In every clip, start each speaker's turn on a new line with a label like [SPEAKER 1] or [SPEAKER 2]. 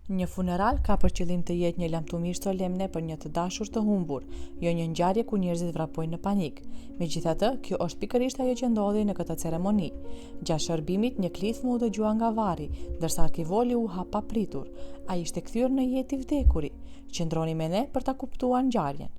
[SPEAKER 1] Një funeral ka për qëllim të jetë një lamtumish solemne për një të dashur të humbur, jo një ngjarje ku njerëzit vrapojnë në panik. Megjithatë, kjo është pikërisht ajo që ndodhi në këtë ceremoni. Gjatë shërbimit, një klithmë u dëgjua nga varri, ndërsa arkivoli u hap papritur. Ai ishte kthyer në jetë i vdekuri. Qëndroni me ne për ta kuptuar ngjarjen.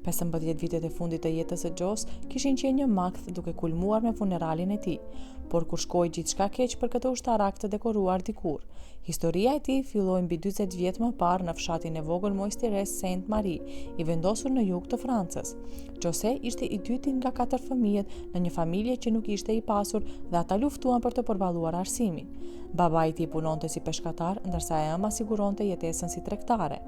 [SPEAKER 1] Pesëmbëdhjetë vitet e fundit të jetës së Jos kishin qenë një makth duke kulmuar me funeralin e tij, por kur shkoi gjithçka keq për këtë ushtarak të dekoruar dikur. Historia e tij filloi mbi 40 vjet më parë në fshatin e vogël Moistires Sainte-Marie, i vendosur në jug të Francës. Jose ishte i dyti nga 4 fëmijët në një familje që nuk ishte i pasur dhe ata luftuan për të përballuar arsimin. Baba i tij punonte si peshkatar, ndërsa e ëma siguronte jetesën si tregtare.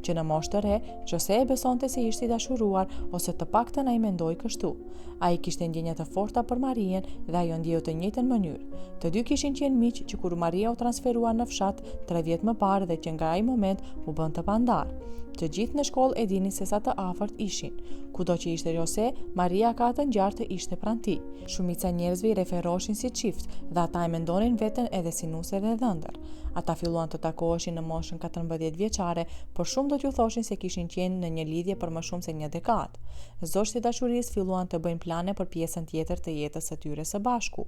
[SPEAKER 1] Që në moshë të re, Jose e besonte se ishte i dashuruar, ose të paktën ai mendoi kështu. Ai kishte ndjenja të forta për Marien dhe ajo ndjeu të njëjtën mënyrë. Të dy kishin qenë miq që kur Maria u transferua në fshat 3 vjet më parë dhe që nga ai moment u bën të pandar. Të gjithë në shkollë e dinin se sa të afërt ishin. Kudo që ishte Jose, Maria ka atë ngjarë të ishte pranë tij. Shumica njerëzve i referoheshin si çift dhe ata e mendonin veten edhe si nuse dhe dhëndër. Ata filluan të takoheshin në moshën 14 vjeçare, por shumë do t'ju thoshin se kishin qenë në një lidhje për më shumë se një dekadë. Zogjtë e dashurisë filluan të bëjnë plane për pjesën tjetër të jetës së tyre së bashku.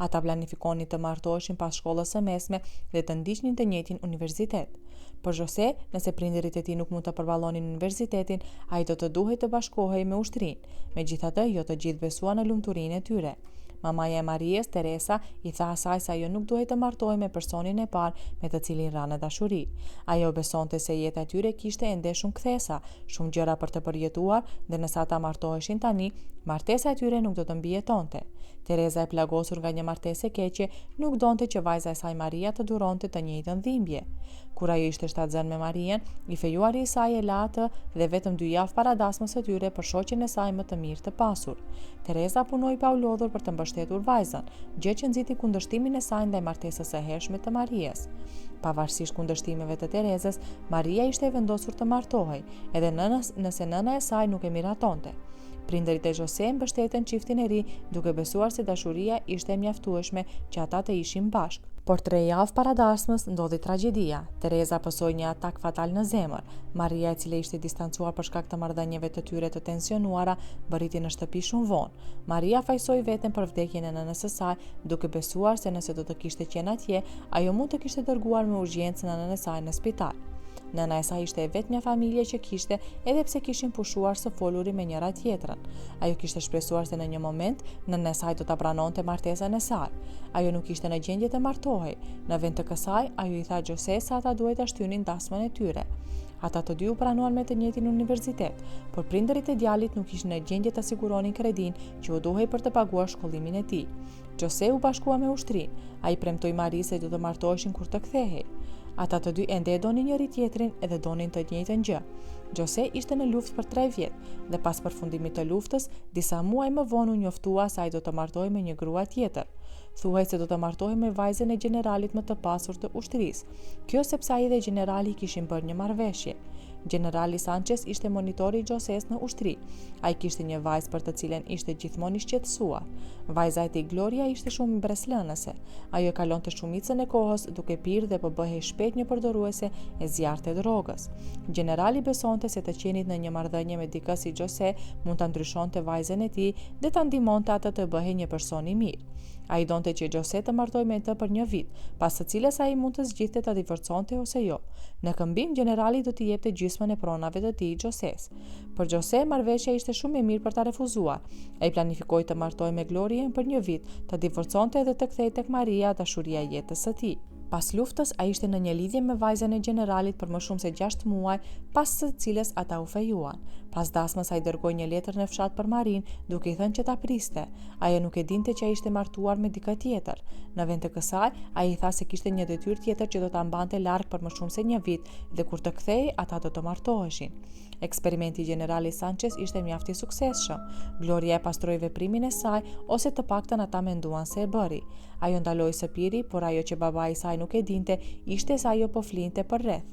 [SPEAKER 1] Ata planifikonin të martoheshin pas shkollës së mesme dhe të ndiqnin të njëjtin universitet. Për Jose, nëse prindërit e tij nuk mund të përballonin universitetin, ai do të duhej të bashkohej me ushtrinë. Megjithatë, jo të gjithë besuan në lumturinë e tyre. Mamaja e Maries, Teresa, i tha asaj se ajo nuk duhej të martohej me personin e parë me të cilin ranë dashuri. Ajo besonte se jeta e tyre kishte ende shumë kthesa, shumë gjëra për të përjetuar dhe nëse ata martoheshin tani, martesa e tyre nuk do të mbijetonte. Teresa, e plagosur nga një martesë e keqe, nuk donte që vajza e saj Maria të duronte të njëjtën dhimbje. Kur ajo ishte shtatzën me Marien, i fejuari i saj e la atë dhe vetëm 2 javë para dasmës së tyre për shoqen e saj më të mirë të pasur. Teresa punoi pa u lodhur për të mbështetur vajzën, gjë që nxiti kundërshtimin e saj ndaj martesës së hershme të Maries. Pavarësisht kundërshtimeve të Terezës, Maria ishte e vendosur të martohej, edhe nëse nëna e saj nuk e miratonte. Prindërit e Jose mbështetën çiftin e ri duke besuar se dashuria ishte e mjaftueshme që ata të ishin bashkë. Por 3 javë para dasmës ndodhi tragjedia. Teresa pësoi një atak fatal në zemër. Maria, e cila ishte distancuar për shkak të marrëdhënieve të tyre të tensionuara, bëriti në shtëpi shumë vonë. Maria fajsoi veten për vdekjen e nënës së saj, duke besuar se nëse do të kishte qenë atje, ajo mund të kishte dërguar me urgjencë nënën e saj në spital. Nëna e saj ishte e vetmja familje që kishte, edhe pse kishin pushuar së foluri me njëra tjetrën. Ajo kishte shpresuar se në një moment nëna e saj do ta pranonte martesën e saj. Ajo nuk ishte në gjendje të martohej. Në vend të kësaj, ajo i tha Jose se ata duhet ta shtynin dasmën e tyre. Ata të dy u pranuan me të njëjtin universitet, por prindërit e djalit nuk ishin në gjendje të siguronin kredin që u duhej për të paguar shkollimin e tij. Jose u bashkua me ushtrinë. Ai premtoi Marisë se do të martoheshin kur të kthehej. Ata të dy ende e donin njëri tjetrin edhe donin të njëjtën gjë. Jose ishte në luftë për 3 vjet dhe pas përfundimit të luftës, disa muaj më vonë u njoftua se ai do të martohej me një grua tjetër. Thuhej se do të martohej me vajzën e generalit më të pasur të ushtrisë. Kjo sepse ai dhe generali kishin bërë një marrëveshje. Generali Sanchez ishte monitori i Joses në ushtri. Ai kishte një vajzë për të cilën ishte gjithmonë i shqetësuar. Vajza e tij Gloria ishte shumë mbreslënëse. Ajo kalonte shumicën e kohës duke pirë dhe po bëhej shpejt një përdoruese e zjarrtë të drogës. Generali besonte se të qenit në një marrëdhënie me dikë si Jose mund ta ndryshonte vajzën e tij dhe ta ndihmonte atë të bëhej një person i mirë. Ai donte që Jose të martojë me të për 1 vit, pas së cilës ai mund të zgjidhte të divorconte ose jo. Në këmbim, generali do t'i jepte gjysmën e pronave të tij Joses. Për Jose, marrëveshja ishte shumë e mirë për ta refuzuar. Ai planifikoi të martojë me Glorien për 1 vit, të divorconte dhe të kthehej tek Maria, dashuria e jetës së tij. Pas luftës, ai ishte në një lidhje me vajzën e generalit për më shumë se 6 muaj, pas së cilës ata u fejuan. Pas dasmës, ai dërgoi një letër në fshat për Marin, duke i thënë që ta priste. Ajo nuk e dinte që ai ishte martuar me dikë tjetër. Në vend të kësaj, ai i tha se kishte një detyrë tjetër që do ta mbante larg për më shumë se 1 vit dhe kur të kthehej, ata do të martoheshin. Eksperimenti i generalit Sanchez ishte mjaft i suksesshëm. Gloria e pastroi veprimin e saj, ose të paktën ata menduan se e bëri. Ajo ndaloi së piri, por ajo që babai i saj nuk e dinte ishte se ajo po flinte për rreth.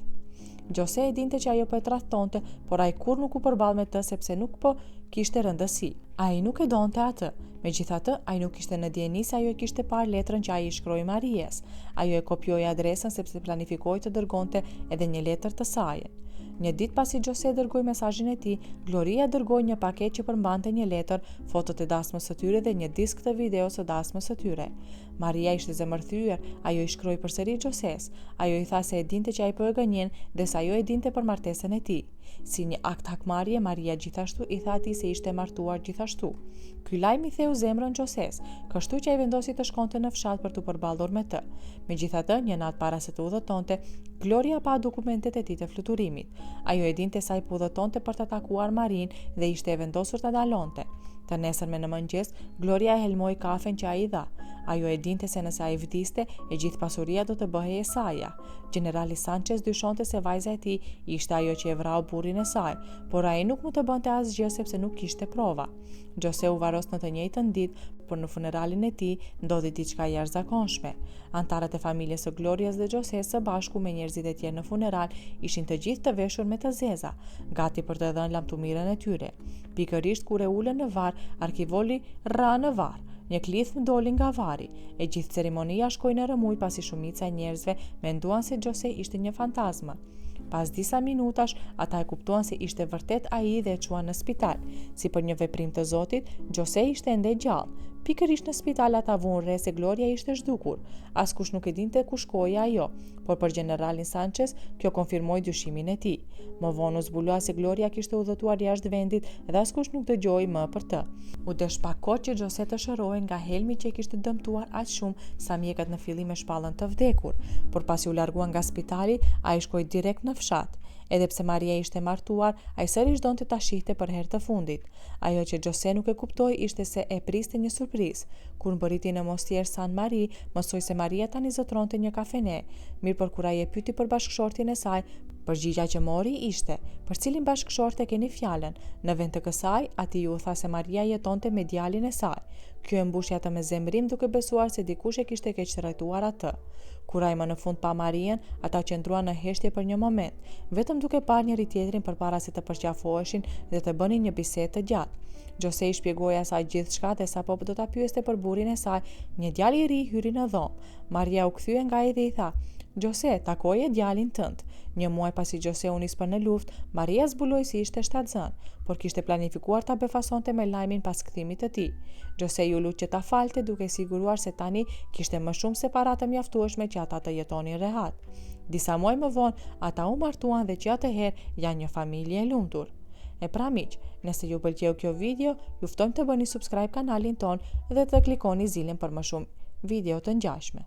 [SPEAKER 1] Gjose e dinte që ajo po e tradhtonte, por ai kur nuk u përball me të sepse nuk po kishte rëndësi. Ai nuk e donte atë. Megjithatë, ai nuk ishte në dieni se ajo e kishte parë letrën që ai i shkroi Marijes. Ajo e kopjoi adresën sepse planifikoi të dërgonte edhe një letër të saj. Një ditë pasi Gjose dërgoi mesazhin e tij, Gloria dërgoi një paketë që përmbante një letër, fotot e dasmës së tyre dhe një disk të videos së dasmës së tyre. Maria ishte zemërthyer, ajo i shkroi përsëri Gjoses. Ajo i tha se e dinte që ai po e gënjen, ndërsa ajo e dinte për martesën e tij. Si një akt hakmarrje, Maria gjithashtu i tha atij se ishte martuar gjithashtu. Ky lajm i theu zemrën Gjoses, kështu që ai vendosi të shkonte në fshat për të përballur me të. Megjithatë, një natë para se të udhëtonte, Gloria pa dokumentet e tij të fluturimit. Ajo e dinte se ai po udhëtonte për të takuar Marin dhe ishte e vendosur të dalonte. Të nesërme në mëngjes, Gloria e helmoi kafen që ai i dha. Ajo e dinte se nëse ai vdiste, e gjithë pasuria do të bëhej e saj. Generali Sanchez dyshonte se vajza e tij ishte ajo që e vrau burrin e saj, por ai nuk mund të bënte asgjë sepse nuk kishte prova. Gjose u varos në të njëjtën ditë, por në funeralin e tij ndodhi diçka jashtëzakonshme. Antarët e familjes së Glorias dhe Gjoses së bashku me njerëzit e tjerë në funeral ishin të gjithë të veshur me të zeza, gati për të dhënë lamtumirën e tyre. Pikërisht kur e ulën në varr, arkivoli ra në varr. Një klithmë doli nga vari. E gjithë ceremonia shkoi në rëmuj pasi shumica e njerëzve menduan se Gjose ishte një fantazmë. Pas disa minutash, ata e kuptuan se ishte vërtet ai dhe e çuan në spital. Si për një veprim të Zotit, Gjose ishte ende gjallë. Pikërisht në spital ata vuan re se Gloria ishte zhdukur. Askush nuk e dinte ku shkoi ajo, por për generalin Sanchez kjo konfirmoi dyshimin e tij. Më vonë u zbulua se Gloria kishte udhëtuar jashtë vendit dhe askush nuk dëgjoi më për të. U desh pak kohë që Gjose të shërohej nga helmi që e kishte dëmtuar aq shumë sa mjekët në fillim e shpallën të vdekur, por pasi u largua nga spitali, ai shkoi direkt në fshat. Edhe pse Maria ishte martuar, ai sërish donte ta shihte për herë të fundit. Ajo që Gjose nuk e kuptoi ishte se e priste një surprizë. Kur mbërriti në Mostier San Mari, mësoi se Maria tani zotronte një kafene. Mirë, por kur ai e pyeti për bashkëshortin e saj, përgjigja që mori ishte: "Për cilin bashkëshort e keni fjalën?" Në vend të kësaj, ati ju tha se Maria jetonte me djalin e saj. Kjo e mbushi atë me zemrim duke besuar se dikush e kishte keqtrajtuar atë. Kur ai më në fund pa Marien, ata qëndruan në heshtje për një moment, vetëm duke parë njëri tjetrin përpara se të përqafoheshin dhe të bënin një bisedë të gjatë. Gjose i shpjegoi asaj gjithçka dhe sapo do ta pyeste për burrin e saj, një djalë i ri hyri në dhomë. Maria u kthye nga ai dhe i tha: "Gjose, takoje djalin tënd." Një muaj pasi Gjose u nis për në luftë, Maria zbuloi si ishte shtatzën, por kishte planifikuar ta befasonte me lajmin pas kthimit të tij. Gjose ju lut që ta falte duke siguruar se tani kishte më shumë separa të mjaftueshme që ata të jetonin rehat. Disa muaj më vonë, ata u martuan dhe që atëherë janë një familje e lumtur. E pra miq, nëse ju pëlqeu kjo video, ju ftojmë të bëni subscribe kanalin ton dhe të klikoni zilin për më shumë video të ngjashme.